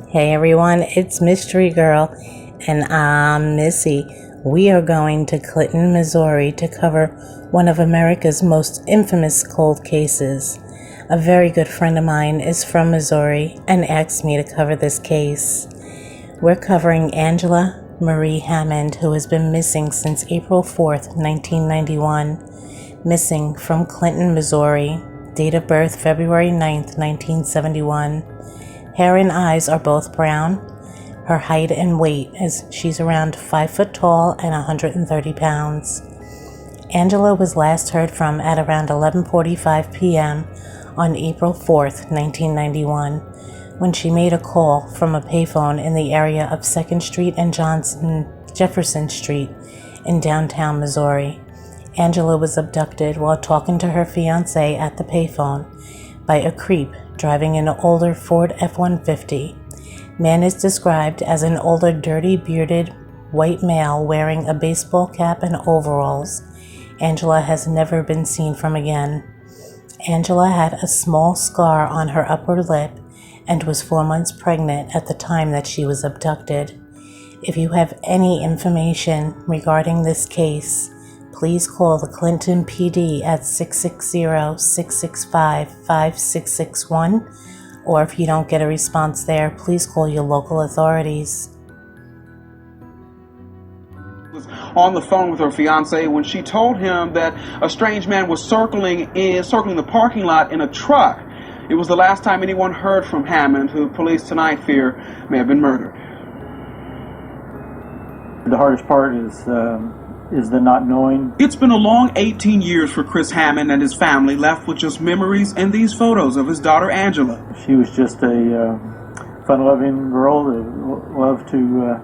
Hey everyone, it's Mystery Girl, and I'm Missy. We are going to Clinton, Missouri to cover one of America's most infamous cold cases. A very good friend of mine is from Missouri and asked me to cover this case. We're covering Angela Marie Hammond, who has been missing since April 4th, 1991. Missing from Clinton, Missouri. Date of birth February 9th, 1971. Hair and eyes are both brown. Her height and weight is she's around 5 foot tall and 130 pounds. Angela was last heard from at around 11:45 p.m. on April 4th, 1991, when she made a call from a payphone in the area of 2nd Street and Jefferson Street in downtown Missouri. Angela was abducted while talking to her fiance at the payphone by a creep driving an older Ford F-150. Man is described as an older, dirty, bearded, white male wearing a baseball cap and overalls. Angela has never been seen from again. Angela had a small scar on her upper lip and was 4 months pregnant at the time that she was abducted. If you have any information regarding this case, please call the Clinton PD at 660-665-5661, or if you don't get a response there, please call your local authorities. Was on the phone with her fiance when she told him that a strange man was circling the parking lot in a truck. It was the last time anyone heard from Hammond, who police tonight fear may have been murdered. The hardest part is the not knowing. It's been a long 18 years for Chris Hammond and his family, left with just memories and these photos of his daughter Angela. She was just a fun-loving girl that loved to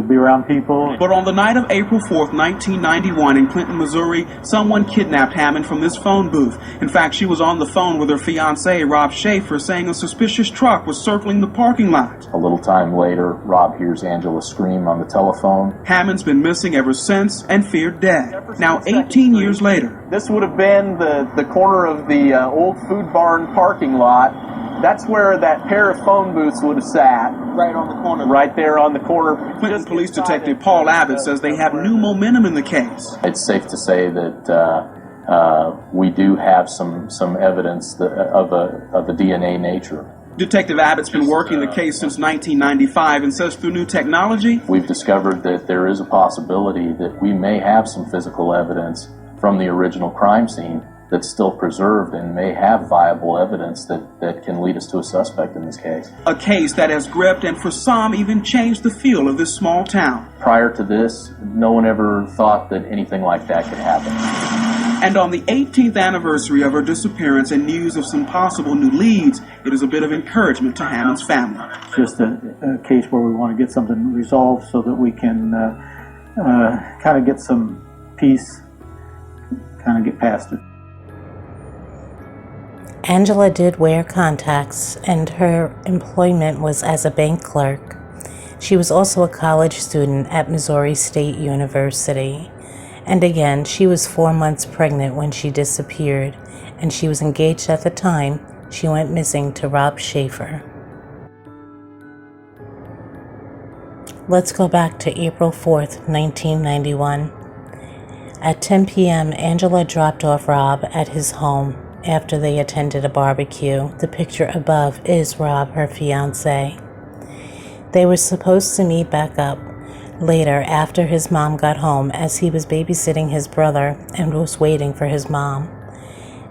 be around people. But on the night of April 4th, 1991 in Clinton, Missouri, someone kidnapped Hammond from this phone booth. In fact, she was on the phone with her fiance, Rob Schaefer, saying a suspicious truck was circling the parking lot. A little time later, Rob hears Angela scream on the telephone. Hammond's been missing ever since and feared dead. Now, 18 years later. This would have been the corner of the old food barn parking lot. That's where that pair of phone booths would have sat. Right on the corner. Right there on the corner. Clinton Police Detective Paul Abbott says they have new momentum in the case. It's safe to say that we do have some evidence of a DNA nature. Detective Abbott's been working the case since 1995 and says through new technology, we've discovered that there is a possibility that we may have some physical evidence from the original crime scene that's still preserved and may have viable evidence that can lead us to a suspect in this case. A case that has gripped and for some even changed the feel of this small town. Prior to this, no one ever thought that anything like that could happen. And on the 18th anniversary of her disappearance and news of some possible new leads, it is a bit of encouragement to Hammond's family. It's just a case where we want to get something resolved so that we can kind of get some peace, kind of get past it. Angela did wear contacts, and her employment was as a bank clerk. She was also a college student at Missouri State University. And again, she was 4 months pregnant when she disappeared, and she was engaged at the time she went missing to Rob Schaefer. Let's go back to April 4th, 1991. At 10 p.m., Angela dropped off Rob at his home after they attended a barbecue. The picture above is Rob, her fiance. They were supposed to meet back up later after his mom got home, as he was babysitting his brother and was waiting for his mom.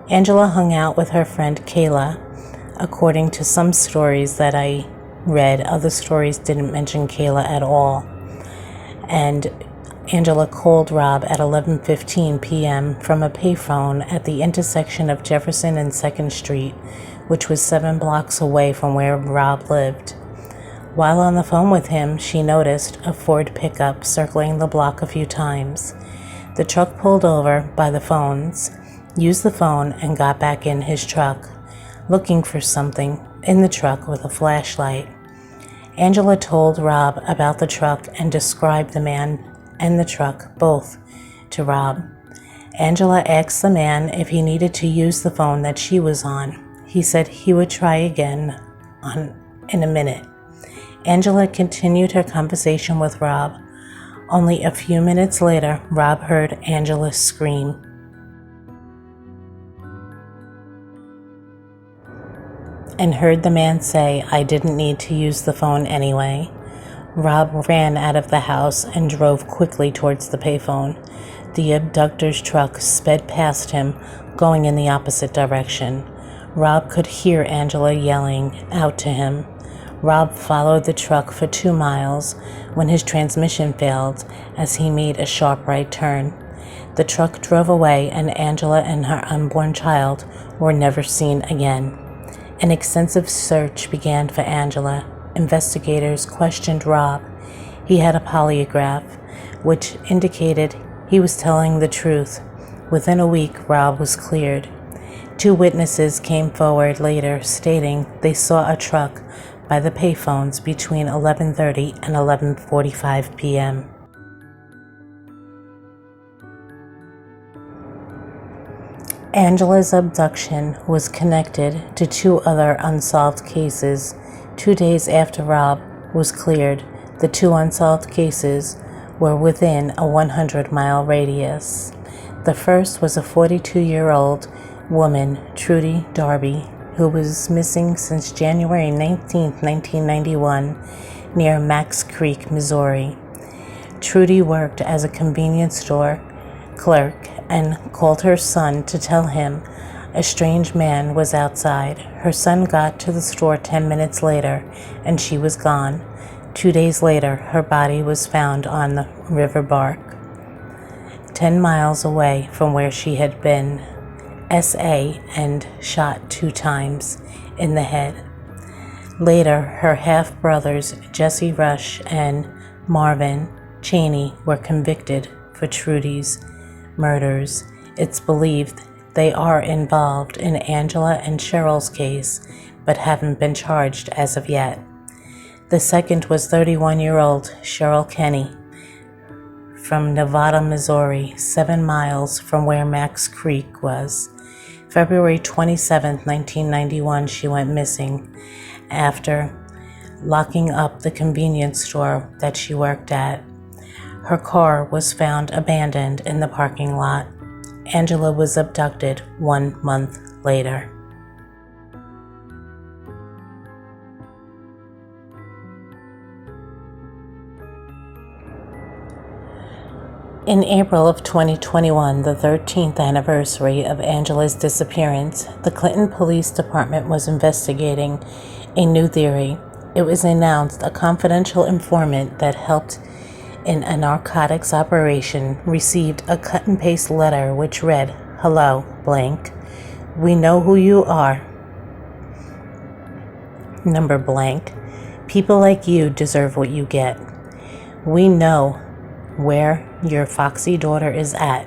Angela hung out with her friend Kayla. According to some stories that I read, other stories didn't mention Kayla at all. And Angela called Rob at 11:15 p.m. from a payphone at the intersection of Jefferson and 2nd Street, which was 7 blocks away from where Rob lived. While on the phone with him, she noticed a Ford pickup circling the block a few times. The truck pulled over by the phones, used the phone, and got back in his truck, looking for something in the truck with a flashlight. Angela told Rob about the truck and described the man and the truck both to Rob. Angela asked the man if he needed to use the phone that she was on. He said he would try again in a minute. Angela continued her conversation with Rob. Only a few minutes later, Rob heard Angela scream. And heard the man say, "I didn't need to use the phone anyway." Rob ran out of the house and drove quickly towards the payphone. The abductor's truck sped past him, going in the opposite direction. Rob could hear Angela yelling out to him. Rob followed the truck for 2 miles when his transmission failed as he made a sharp right turn. The truck drove away and Angela and her unborn child were never seen again. An extensive search began for Angela. Investigators questioned Rob. He had a polygraph, which indicated he was telling the truth. Within a week, Rob was cleared. 2 witnesses came forward later stating they saw a truck by the payphones between 11:30 and 11:45 p.m. Angela's abduction was connected to 2 other unsolved cases. 2 days after Rob was cleared, the 2 unsolved cases were within a 100-mile radius. The first was a 42-year-old woman, Trudy Darby, who was missing since January 19, 1991, near Max Creek, Missouri. Trudy worked as a convenience store clerk and called her son to tell him a strange man was outside. Her son got to the store 10 minutes later, and she was gone. 2 days later, her body was found on the River Bark, 10 miles away from where she had been SA and shot 2 times in the head. Later, her half-brothers Jesse Rush and Marvin Cheney were convicted for Trudy's murders. It's believed they are involved in Angela and Cheryl's case, but haven't been charged as of yet. The second was 31-year-old Cheryl Kenny from Nevada, Missouri, 7 miles from where Max Creek was. February 27, 1991, she went missing after locking up the convenience store that she worked at. Her car was found abandoned in the parking lot. Angela was abducted 1 month later. In April of 2021, the 13th anniversary of Angela's disappearance, the Clinton Police Department was investigating a new theory. It was announced a confidential informant that helped in a narcotics operation received a cut-and-paste letter which read, "Hello, blank. We know who you are. Number blank. People like you deserve what you get. We know where your foxy daughter is at.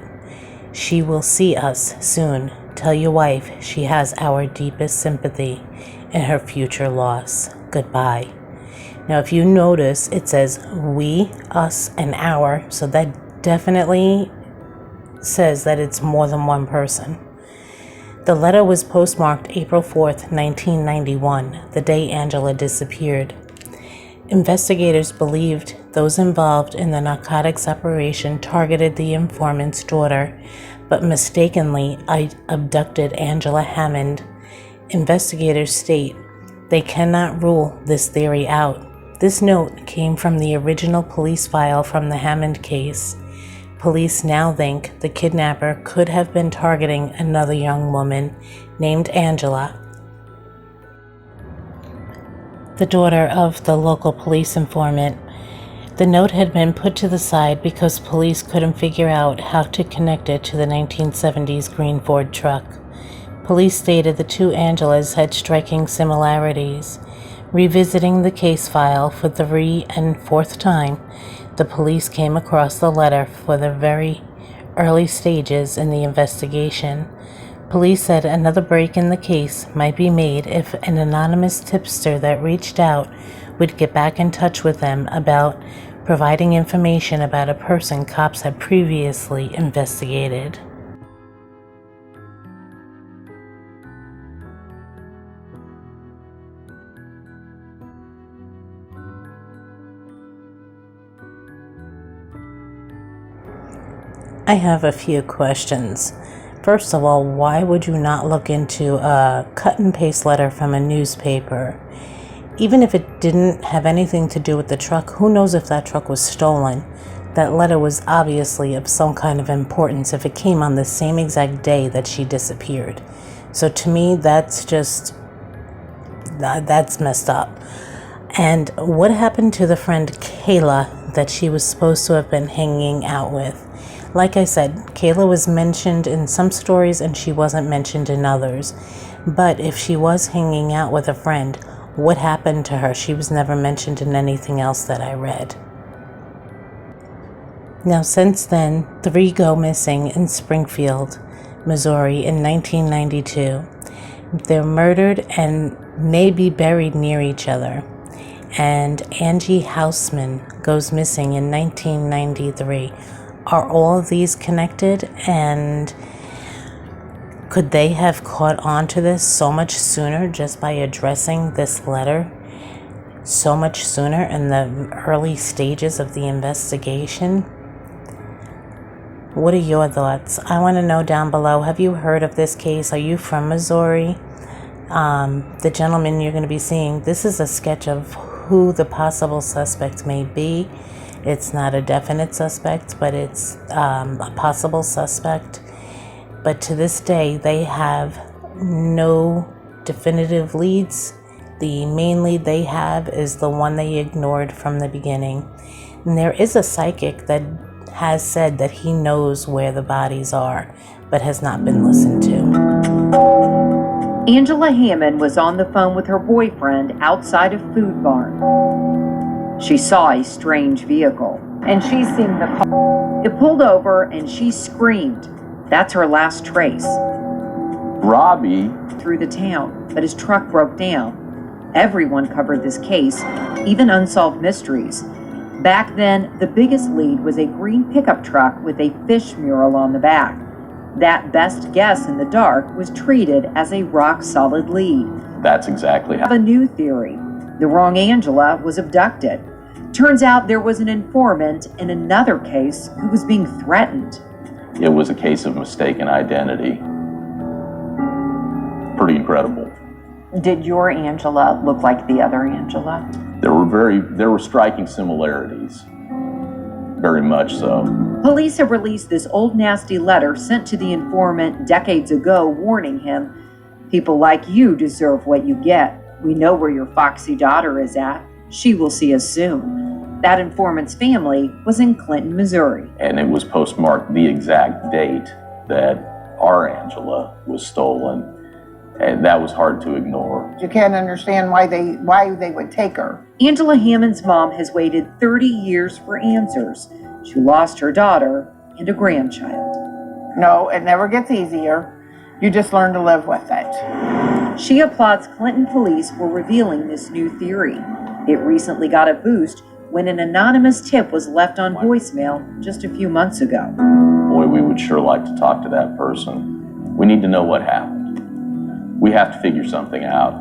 She will see us soon. Tell your wife she has our deepest sympathy in her future loss. Goodbye." Now, if you notice, it says we, us, and our, so that definitely says that it's more than one person. The letter was postmarked April 4th, 1991, the day Angela disappeared. Investigators believed those involved in the narcotics operation targeted the informant's daughter, but mistakenly abducted Angela Hammond. Investigators state they cannot rule this theory out. This note came from the original police file from the Hammond case. Police now think the kidnapper could have been targeting another young woman named Angela, the daughter of the local police informant. The note had been put to the side because police couldn't figure out how to connect it to the 1970s green Ford truck. Police stated the 2 Angelas had striking similarities. Revisiting the case file for the 3rd and 4th time, the police came across the letter for the very early stages in the investigation. Police said another break in the case might be made if an anonymous tipster that reached out would get back in touch with them about providing information about a person cops had previously investigated. I have a few questions. First of all, why would you not look into a cut and paste letter from a newspaper? Even if it didn't have anything to do with the truck, who knows if that truck was stolen? That letter was obviously of some kind of importance if it came on the same exact day that she disappeared. So to me, that's messed up. And what happened to the friend Kayla that she was supposed to have been hanging out with? Like I said, Kayla was mentioned in some stories and she wasn't mentioned in others. But if she was hanging out with a friend, what happened to her? She was never mentioned in anything else that I read. Now, since then, 3 go missing in Springfield, Missouri in 1992. They're murdered and may be buried near each other. And Angie Houseman goes missing in 1993. Are all of these connected, and could they have caught on to this so much sooner just by addressing this letter so much sooner in the early stages of the investigation? What are your thoughts? I want to know down below. Have you heard of this case? Are you from Missouri? The gentleman you're going to be seeing, this is a sketch of who the possible suspect may be. It's not a definite suspect, but it's a possible suspect. But to this day, they have no definitive leads. The main lead they have is the one they ignored from the beginning. And there is a psychic that has said that he knows where the bodies are, but has not been listened to. Angela Hammond was on the phone with her boyfriend outside a food barn. She saw a strange vehicle, and she's seen the car. It pulled over, and she screamed. That's her last trace. Robbie Through the town, but his truck broke down. Everyone covered this case, even Unsolved Mysteries. Back then, the biggest lead was a green pickup truck with a fish mural on the back. That best guess in the dark was treated as a rock-solid lead. That's exactly I have how. a new theory. The wrong Angela was abducted. Turns out there was an informant in another case who was being threatened. It was a case of mistaken identity. Pretty incredible. Did your Angela look like the other Angela? There were striking similarities. Very much so. Police have released this old nasty letter sent to the informant decades ago warning him, "People like you deserve what you get. We know where your foxy daughter is at. She will see us soon." That informant's family was in Clinton, Missouri. And it was postmarked the exact date that our Angela was stolen. And that was hard to ignore. You can't understand why they would take her. Angela Hammond's mom has waited 30 years for answers. She lost her daughter and a grandchild. No, it never gets easier. You just learn to live with it. She applauds Clinton police for revealing this new theory. It recently got a boost when an anonymous tip was left on voicemail just a few months ago. Boy, we would sure like to talk to that person. We need to know what happened. We have to figure something out.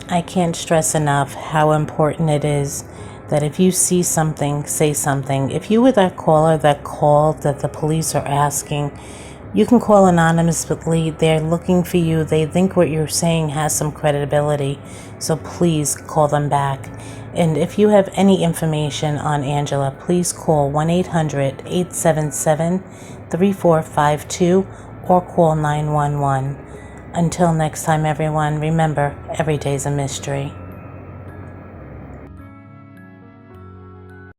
I can't stress enough how important it is that if you see something, say something. If you were that caller that called that the police are asking, you can call anonymously. They're looking for you. They think what you're saying has some credibility. So please call them back. And if you have any information on Angela, please call 1-800-877-3452 or call 911. Until next time, everyone, remember, every day's a mystery.